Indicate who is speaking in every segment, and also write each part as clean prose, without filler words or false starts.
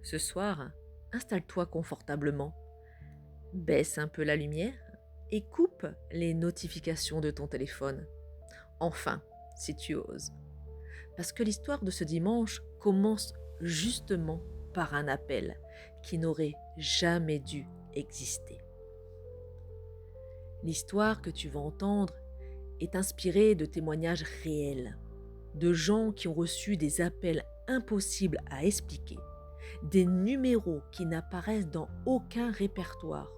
Speaker 1: Ce soir, installe-toi confortablement, baisse un peu la lumière et coupe les notifications de ton téléphone. Enfin, si tu oses. Parce que l'histoire de ce dimanche commence justement par un appel qui n'aurait jamais dû exister. L'histoire que tu vas entendre est inspirée de témoignages réels, de gens qui ont reçu des appels impossibles à expliquer, des numéros qui n'apparaissent dans aucun répertoire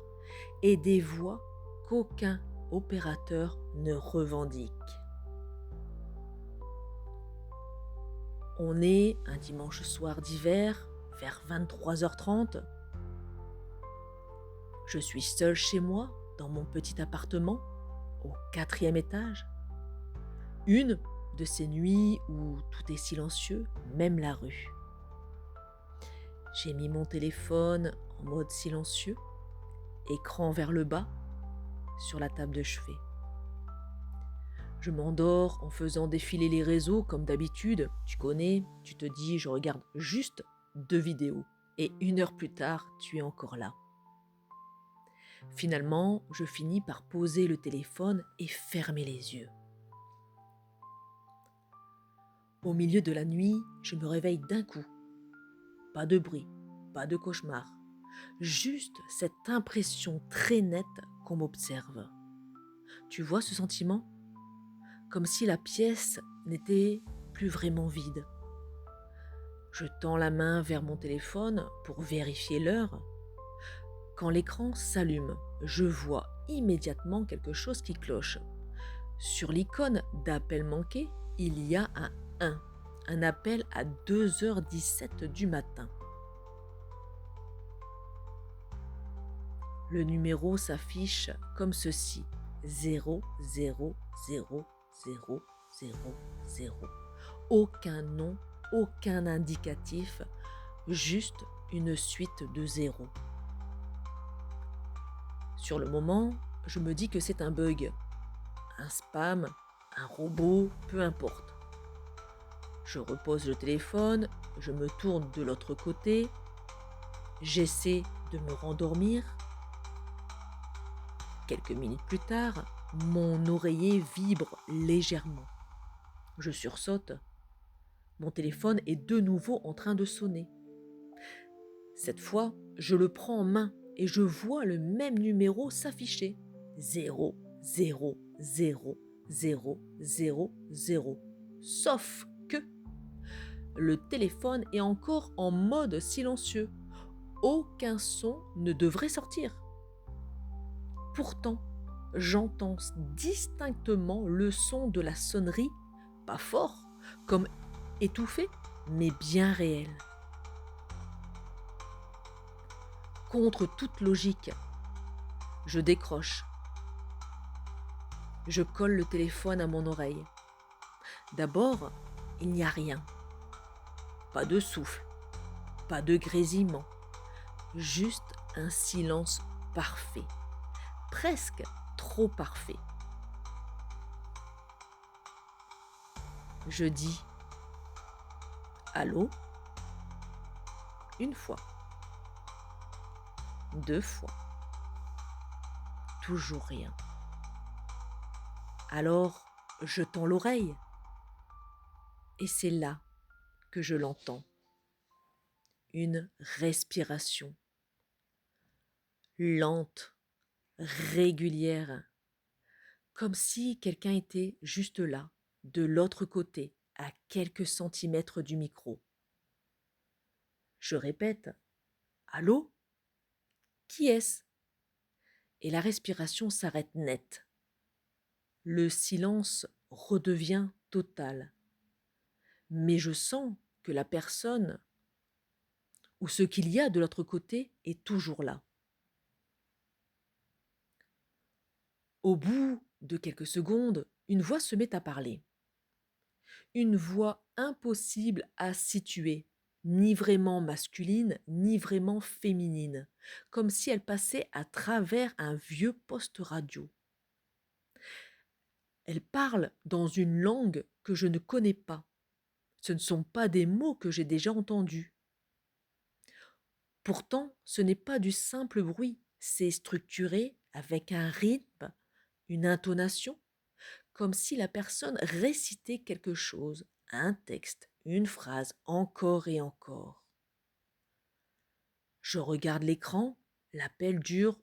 Speaker 1: et des voix qu'aucun opérateur ne revendique. On est un dimanche soir d'hiver, vers 23h30. Je suis seule chez moi, dans mon petit appartement, au 4e étage. Une de ces nuits où tout est silencieux, même la rue. J'ai mis mon téléphone en mode silencieux, écran vers le bas, sur la table de chevet. Je m'endors en faisant défiler les réseaux comme d'habitude. Tu connais, tu te dis, je regarde juste 2 vidéos. Et 1 heure plus tard, tu es encore là. Finalement, je finis par poser le téléphone et fermer les yeux. Au milieu de la nuit, je me réveille d'un coup. Pas de bruit, pas de cauchemar. Juste cette impression très nette qu'on m'observe. Tu vois ce sentiment? Comme si la pièce n'était plus vraiment vide. Je tends la main vers mon téléphone pour vérifier l'heure. Quand l'écran s'allume, je vois immédiatement quelque chose qui cloche. Sur l'icône d'appel manqué, il y a un appel à 2h17 du matin. Le numéro s'affiche comme ceci: 0000000. Aucun nom, aucun indicatif, juste une suite de zéros. Sur le moment, je me dis que c'est un bug, un spam, un robot, peu importe. Je repose le téléphone, je me tourne de l'autre côté, j'essaie de me rendormir. Quelques minutes plus tard, mon oreiller vibre légèrement. Je sursaute. Mon téléphone est de nouveau en train de sonner. Cette fois, je le prends en main et je vois le même numéro s'afficher. 0000000. Sauf que le téléphone est encore en mode silencieux. Aucun son ne devrait sortir. Pourtant, j'entends distinctement le son de la sonnerie, pas fort, comme étouffé, mais bien réel. Contre toute logique, je décroche. Je colle le téléphone à mon oreille. D'abord, il n'y a rien. Pas de souffle, pas de grésillement, juste un silence parfait, presque trop parfait. Je dis allô, une fois, 2 fois, toujours rien. Alors, je tends l'oreille et c'est là que je l'entends. Une respiration lente, régulière, comme si quelqu'un était juste là, de l'autre côté, à quelques centimètres du micro. Je répète, allô? Qui est-ce? Et la respiration s'arrête net. Le silence redevient total. Mais je sens que la personne ou ce qu'il y a de l'autre côté est toujours là. Au bout de quelques secondes, une voix se met à parler. Une voix impossible à situer, ni vraiment masculine, ni vraiment féminine, comme si elle passait à travers un vieux poste radio. Elle parle dans une langue que je ne connais pas. Ce ne sont pas des mots que j'ai déjà entendus. Pourtant, ce n'est pas du simple bruit, c'est structuré avec un rythme, une intonation, comme si la personne récitait quelque chose, un texte, une phrase, encore et encore. Je regarde l'écran, l'appel dure,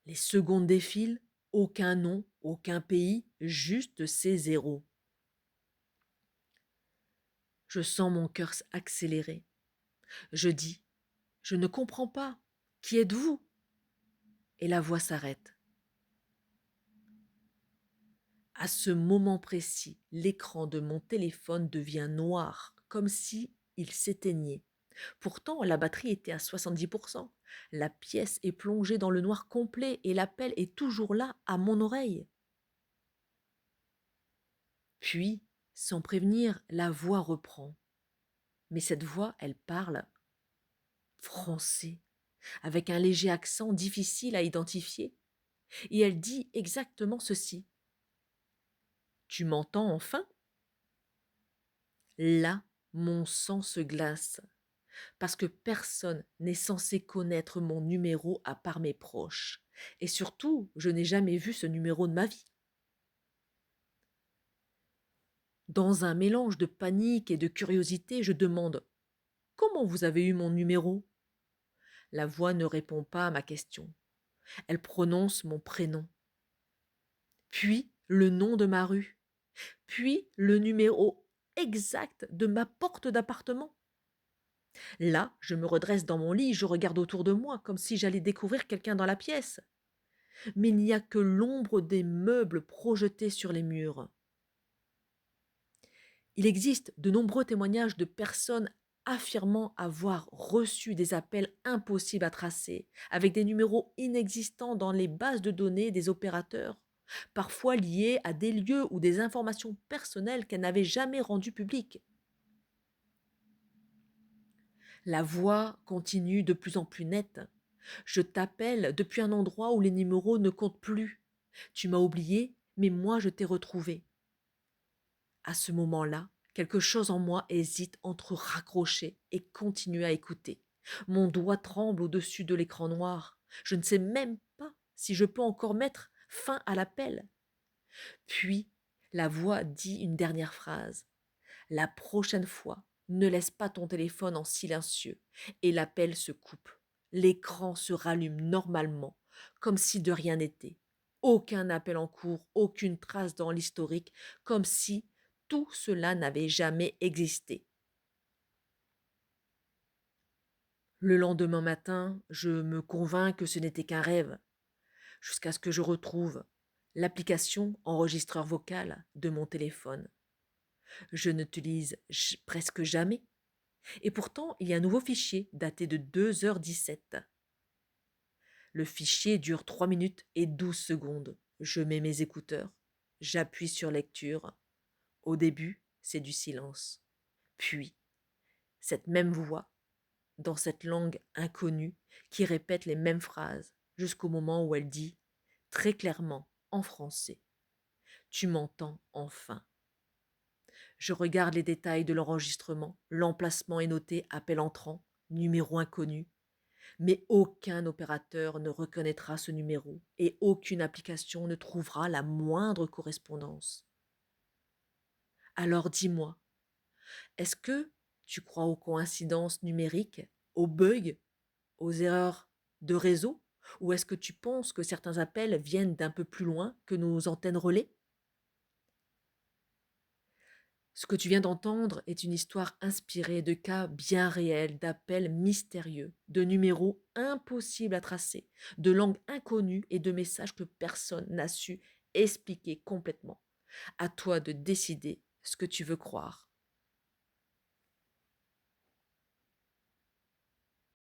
Speaker 1: les secondes défilent, aucun nom, aucun pays, juste ces zéros. Je sens mon cœur accélérer. Je dis: «Je ne comprends pas. Qui êtes-vous?» Et la voix s'arrête. À ce moment précis, l'écran de mon téléphone devient noir, comme si il s'éteignait. Pourtant, la batterie était à 70%. La pièce est plongée dans le noir complet et l'appel est toujours là, à mon oreille. Puis, sans prévenir, la voix reprend. Mais cette voix, elle parle français, avec un léger accent difficile à identifier. Et elle dit exactement ceci: «Tu m'entends enfin?» Là, mon sang se glace, parce que personne n'est censé connaître mon numéro à part mes proches. Et surtout, je n'ai jamais vu ce numéro de ma vie. Dans un mélange de panique et de curiosité, je demande: «Comment vous avez eu mon numéro?» La voix ne répond pas à ma question. Elle prononce mon prénom, puis le nom de ma rue, puis le numéro exact de ma porte d'appartement. Là, je me redresse dans mon lit, je regarde autour de moi comme si j'allais découvrir quelqu'un dans la pièce. Mais il n'y a que l'ombre des meubles projetés sur les murs. Il existe de nombreux témoignages de personnes affirmant avoir reçu des appels impossibles à tracer, avec des numéros inexistants dans les bases de données des opérateurs, parfois liés à des lieux ou des informations personnelles qu'elles n'avaient jamais rendues publiques. La voix continue de plus en plus nette. Je t'appelle depuis un endroit où les numéros ne comptent plus. Tu m'as oublié, mais moi je t'ai retrouvé. À ce moment-là, quelque chose en moi hésite entre raccrocher et continuer à écouter. Mon doigt tremble au-dessus de l'écran noir. Je ne sais même pas si je peux encore mettre fin à l'appel. Puis, la voix dit une dernière phrase. La prochaine fois, ne laisse pas ton téléphone en silencieux et l'appel se coupe. L'écran se rallume normalement, comme si de rien n'était. Aucun appel en cours, aucune trace dans l'historique, comme si tout cela n'avait jamais existé. Le lendemain matin, je me convainc que ce n'était qu'un rêve, jusqu'à ce que je retrouve l'application enregistreur vocal de mon téléphone. Je n'utilise presque jamais. Et pourtant, il y a un nouveau fichier daté de 2h17. Le fichier dure 3 minutes et 12 secondes. Je mets mes écouteurs, j'appuie sur lecture. Au début, c'est du silence. Puis, cette même voix, dans cette langue inconnue, qui répète les mêmes phrases, jusqu'au moment où elle dit, très clairement, en français: «Tu m'entends enfin?» Je regarde les détails de l'enregistrement. L'emplacement est noté appel entrant, numéro inconnu. Mais aucun opérateur ne reconnaîtra ce numéro et aucune application ne trouvera la moindre correspondance. Alors dis-moi, est-ce que tu crois aux coïncidences numériques, aux bugs, aux erreurs de réseau, ou est-ce que tu penses que certains appels viennent d'un peu plus loin que nos antennes relais? Ce que tu viens d'entendre est une histoire inspirée de cas bien réels, d'appels mystérieux, de numéros impossibles à tracer, de langues inconnues et de messages que personne n'a su expliquer complètement. À toi de décider ce que tu veux croire.